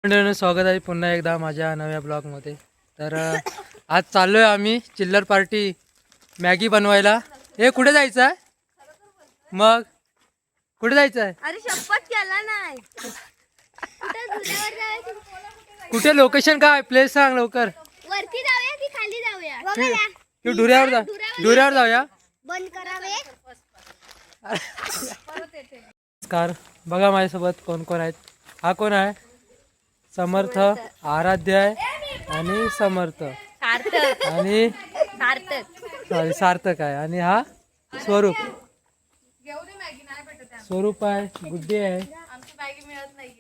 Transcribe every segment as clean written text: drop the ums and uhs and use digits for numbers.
मंडळींनो, स्वागत आहे पुन्हा एकदा माझ्या नव्या ब्लॉगमध्ये. तर आज चाललोय आम्ही चिल्लर पार्टी मॅगी बनवायला. हे कुठे जायचं आहे? मग कुठे जायचं आहे? अरे शपथ केला नाही. कुठे लोकेशन काय प्लेस सांग लवकर. वरती जाऊया की खाली जाऊया? तू ढुऱ्यावर जा, ढुऱ्यावर जाऊया. बंद करावे. नमस्कार, बघा माझ्यासोबत कोण कोण आहेत. हा कोण आहे? समर्थ, आराध्य आहे आणि समर्थ सार्थक आणि सॉरी सार्थक आहे. आणि हा स्वरूप स्वरूप आहे. गुड्डी आहे.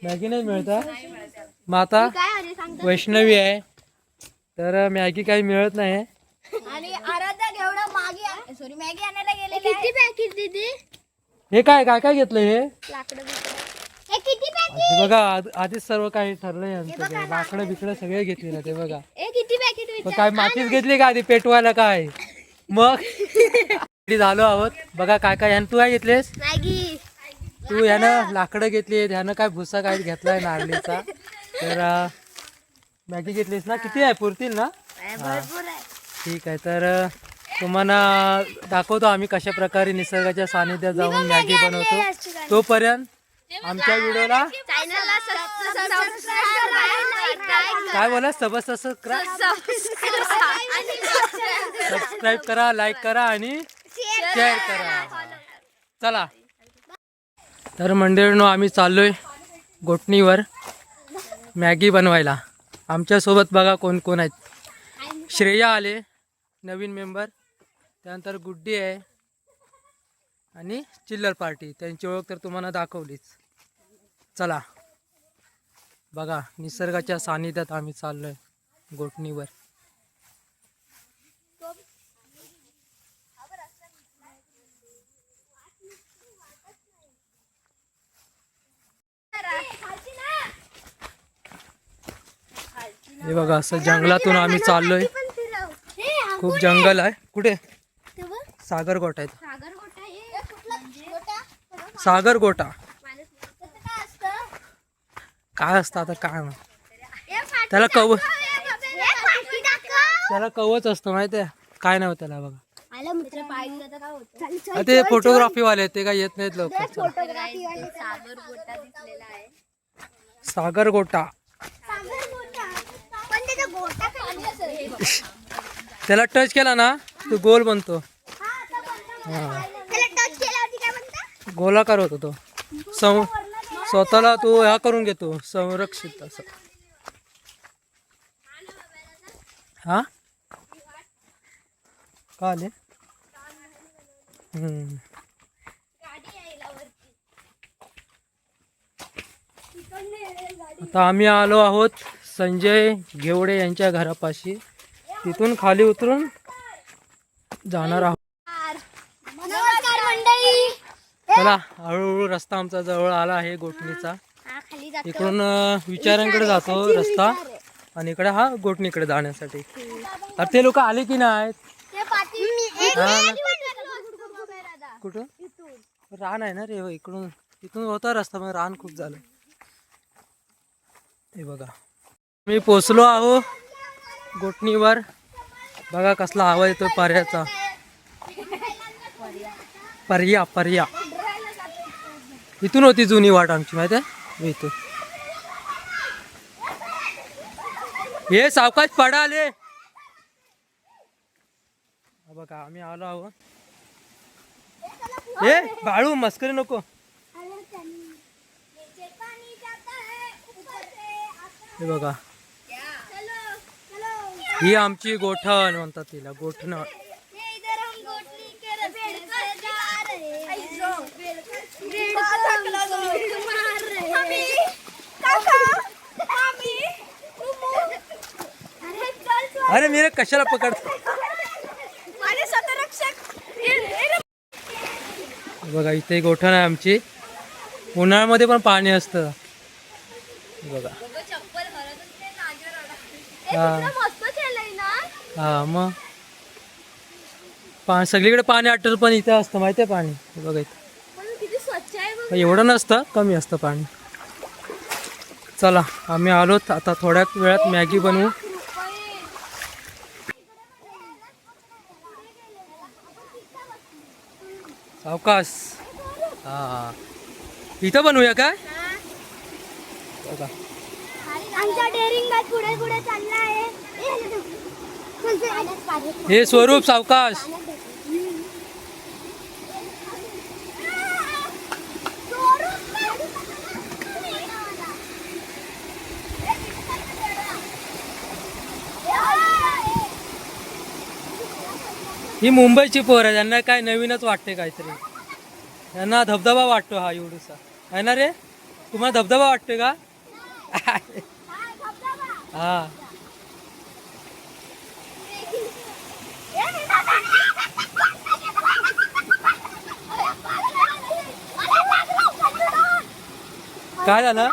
मॅगी नाही मिळत. माता वैष्णवी आहे. तर मॅगी काही मिळत नाही. आणि आराध्या एवढा मागी सॉरी मॅगी आणायला गेले. किती पॅकेट दिदी? हे काय काय काय घेतलं? हे लाकडं हे किती पॅकेट? बघा आधीच सर्व काही ठरलंय आमचं. लाकडं बिकडं सगळे घेतले ना ते बघा. हे किती पॅकेट? काय मातीच घेतली का आधी पेटवायला काय? मग झालो आहोत. बघा काय काय. ह्यानं तू काय घेतलेस? मॅगी. तू ह्यानं लाकडं घेतली, ह्यानं काय भुसा काय घेतलाय नारळीचा. तर मॅगी घेतलीस ना? किती आहे? पुरतील ना? भरपूर आहे. ठीक आहे. तर तुम्हाला दाखवतो आम्ही कशा प्रकारे निसर्गाच्या सानिध्यात जाऊन मॅगी बनवतो. तोपर्यंत आमच्या व्हिडिओला चॅनलला काय बोला सबस्क्राईब करा, लाईक करा आणि शेअर करा. चला तर मंडळींनो, आम्ही चाललोय गोठणीवर मॅगी बनवायला. आमच्यासोबत बघा कोण कोण आहेत. श्रेया आले, नवीन मेंबर. त्यानंतर गुड्डी आहे आणि चिल्लर पार्टी. त्यांची ओळख तर तुम्हाला दाखवलीच. चला बघा, निसर्गाच्या सानिध्यात आम्ही चाललोय गोठणीवर. हे बघा, असं जंगलातून आम्ही चाललोय. खूप जंगल आहे. कुठे? सागर गोटा आहे. सागर गोटा काय असतं आता काय त्याला त्याला कवच असतं माहिती आहे काय नाव त्याला बघा. ते फोटोग्राफी वाले ते काय येत नाहीत लवकर. सागर गोटा त्याला टच केला ना तो गोल बनतो. गोलाकार होतो तो. स्वतःला तो ह्या करून घेतो संरक्षित असं. हा का आले? आता आम्ही आलो आहोत संजय घेवडे यांच्या घरापाशी. तिथून खाली उतरून जाणार आहोत. चला, हळूहळू रस्ता आमचा जवळ आला आहे गोठणीचा. इकडून विचारांकडे जातो रस्ता आणि इकडे हा गोठणीकडे जाण्यासाठी. तर ते लोक आले की नाहीत? कुठं रान आहे ना रे इकडून. तिथून होता रस्ता पण रान खूप झालं. हे बघा, मी पोचलो आहो गोठणीवर. बघा कसला आवाज येतो पर्याचा. पर्या पर्या इथून होती जुनी वाट आमची माहिती आहे. इथून हे सावकाश पडाले. बघा आम्ही आलो आहोत. हे बाळू मस्करी नको. हे बघा, ही आमची गोठण म्हणतात तिला, गोठण. अरे मेरे कशाला पकड. बघा इथे गोठण आहे आमची. उन्हाळ्यामध्ये पण पाणी असतं बघा. हा मग सगळीकडे पाणी आटल पण इथे असतं माहिती आहे पाणी. बघा इथे एवढं नसतं, कमी असतं पाणी. चला आम्ही आलोत आता थोड्याच वेळात मॅगी बनवू. सावकाश. हा इथं बनवूया काय? बघा. आमचा डेअरिंग बॅच पुढे पुढे चालला आहे. हे स्वरूप सावकाश. ही मुंबईची पोर आहे, त्यांना काय नवीनच वाटते काहीतरी. त्यांना धबधबा वाटतो हा एवढूसा आहे ना रे. तुम्हाला धबधबा वाटतोय का? हा काय झालं?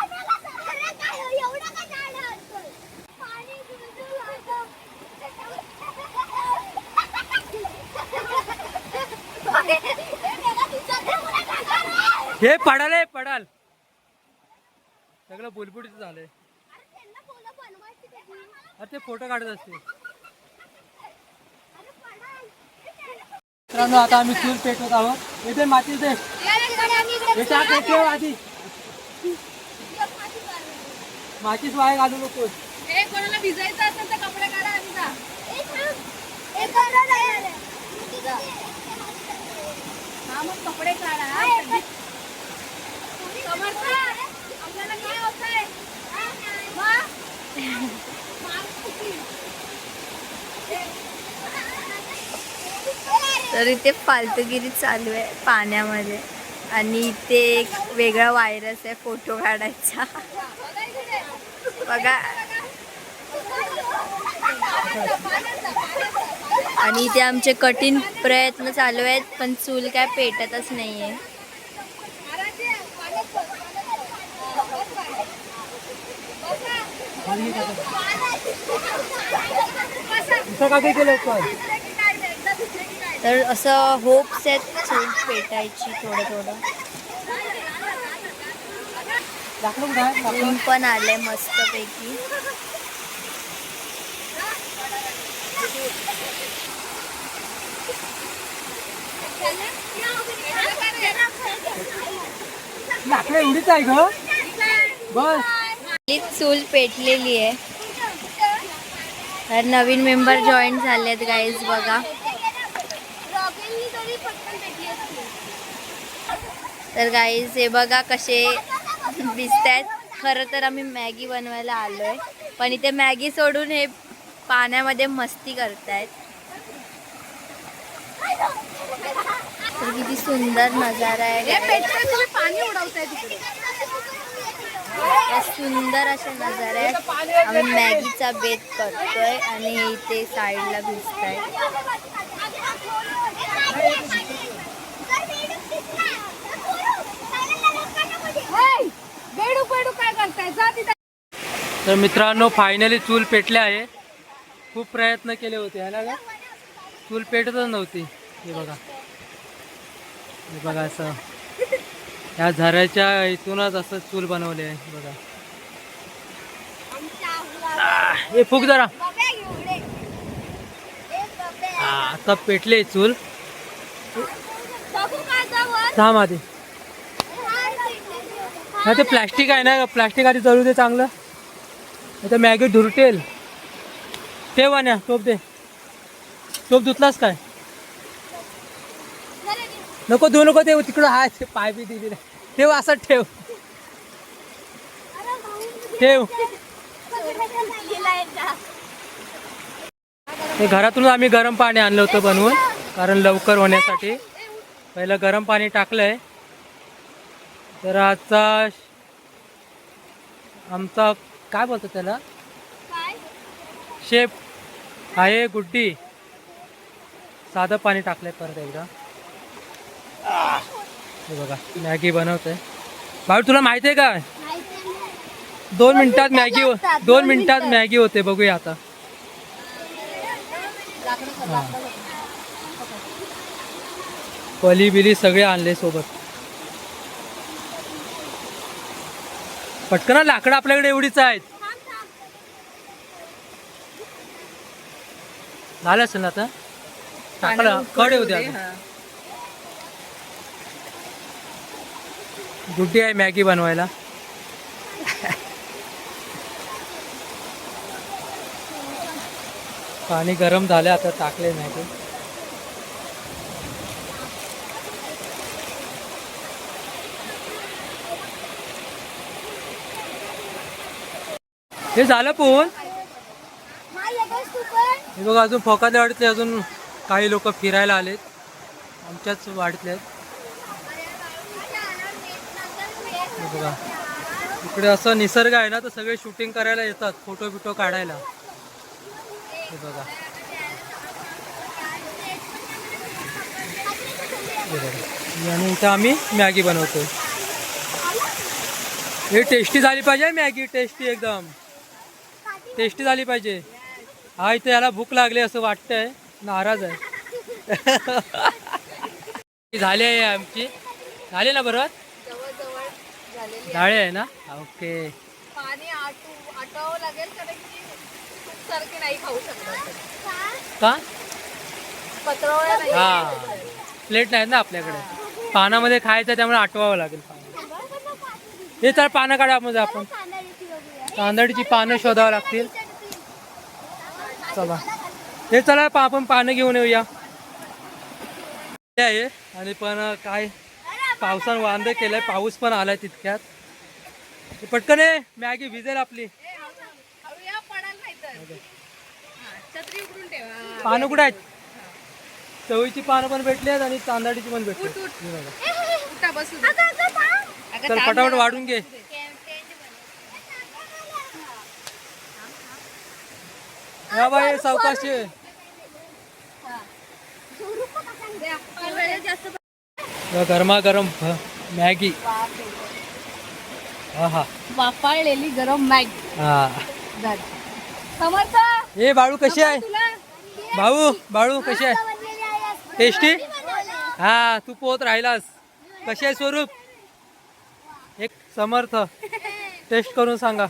हे पडाल पडाल सगळं बुलबुलीच झालंय. अरे ते फोटो काढत असते. मित्रांनो आता आम्ही चूल पेटवत आहोत. येते माती दे आधी. मातीच वाया घालू नकोस. कोणाला भिजायचं असेल तर कपडे काढा आणि जा. हा मग कपडे काढा. आपल्याला काय होतंय? तर इथे फालतूगिरी चालू आहे पाण्यामध्ये आणि इथे एक वेगळा व्हायरस आहे फोटो काढायचा. बघा आणि इथे आमचे कठीण प्रयत्न चालू आहेत पण चूल काय पेटतच नाहीये. तर असं होप्स आहेत चूल पेटायची थोडं थोडं. ऊन पण आलंय मस्तपैकी. लाकडं एवढीच आहे ग बस. चूल पेटलेली आहे. तर नवीन मेंबर जॉईन झालेत गाईज बघा. तर गाईज हे बघा कसे दिसतायत. खरं तर आम्ही मॅगी बनवायला आलोय पण इथे मॅगी सोडून हे पाण्यामध्ये मस्ती करतायत. तर किती सुंदर नजारा आहे. पाणी उडवताय तिकडे. सुंदर असे नजारे आहेत. आम्ही मॅगीचा बेत करतोय आणि इथे साईडला भिजताय. तर मित्रांनो फायनली चूल पेटले आहे. खूप प्रयत्न केले होते ह्याला का चूल पेटतच नव्हती. हे बघा हे बघा असं ह्या झऱ्याच्या इथूनच असं चूल बनवले आहे बघा. हे फुक जरा. आता पेटले चूल. थांब आधी. हा ते प्लॅस्टिक आहे ना प्लॅस्टिक आधी जळू दे चांगलं. आता मॅगी धुरटेल. ठेव आण्या टोप दे. टोप धुतलास काय? नको देऊ नको ते तिकडं हाय ते पाय बी दिली ठेव असं ठेव ठेव. हे घरातून आम्ही गरम पाणी आणलं होतं बनवून कारण लवकर होण्यासाठी. पहिलं गरम पाणी टाकलंय. तर आजचा आमचा काय बोलतो त्याला शेफ आहे गुड्डी. साधं पाणी टाकलंय परत एकदा. हे बघा मॅगी बनवतोय. भाऊ तुला माहिती आहे का 2 मिनिटात मॅगी 2 मिनिटात मॅगी होते. बघूया आता. पली बिली सगळे आणले सोबत. पटकन ना, लाकडं आपल्याकडे एवढीच आहेत. झालं असेल ना आता टाकलं कड येऊ द्या. गुड्डी आहे मॅगी बनवायला. पाणी गरम झालं आता टाकले मॅगी. हे झालं पोहून. हे बघा अजून फोकातल्या वाडीतले अजून काही लोक फिरायला आलेत. आमच्याच वाडीतले आहेत. हे बघा इकडे असं निसर्ग आहे ना, तर सगळे शूटिंग करायला येतात, फोटो बिटो काढायला. हे बघा आणि इथं आम्ही मॅगी बनवतोय. हे टेस्टी झाली पाहिजे मॅगी, टेस्टी एकदम टेस्टी झाली पाहिजे. हा इथे याला भूक लागली असं वाटतंय, नाराज आहे. झाली आहे आमची. झाली ना बरोबर झाली आहे ना. ओके पाणी आटवावं लागेल कारण की खूप सारखे नाही खाऊ शकत का पत्रवळ्या नाही. हा प्लेट नाही ना आपल्याकडे, पानामध्ये खायचं त्यामुळे आटवावं लागेल पाणी. हे तर पानं काढा मध्ये आपण. तांदळीची पानं शोधावं लागतील. चला हे चला आपण पानं घेऊन येऊया. आहे आणि पण काय पावसानं वांदे केलंय, पाऊस पण आलाय तितक्यात. पटकन ये मॅगी भिजेल आपली. पानं कुठे आहेत? चवळीची पानं पण भेटली आहेत आणि तांदळीची पण भेटली. चल फटाफट वाढून घे. या बाई सावकाशी. गरमागरम मॅगी. हा हा वाफाळलेली गरम मॅगी. हा समर्थ हे बाळू कशी आहे? बाळू कशी आहे? टेस्टी. हा तू पोहत राहिलास. कशी आहे स्वरूप? एक समर्थ टेस्ट करून सांगा.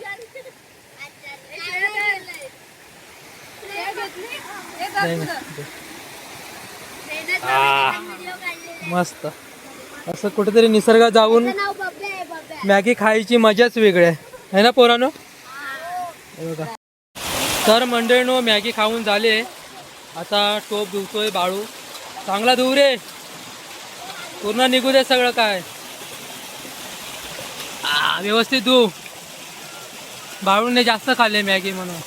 मस्त. असं कुठेतरी निसर्गात जाऊन मॅगी खायची मजाच वेगळी आहे ना पोरांनो. बघा तर मंडळीनो मॅगी खाऊन झाले. आता टोप धुतोय बाळू. चांगला धुव रे, पूर्ण निघू दे सगळं काय. व्यवस्थित धुव. बाळूने जास्त खाल्ले मॅगी म्हणून.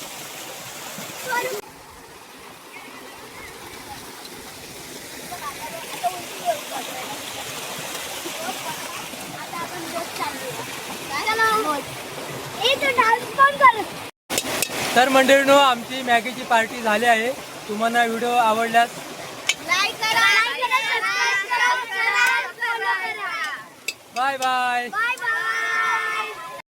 तर मंडळीनो आमची मॅगीची पार्टी झाली आहे. तुम्हाला व्हिडिओ आवडल्यास बाय बाय.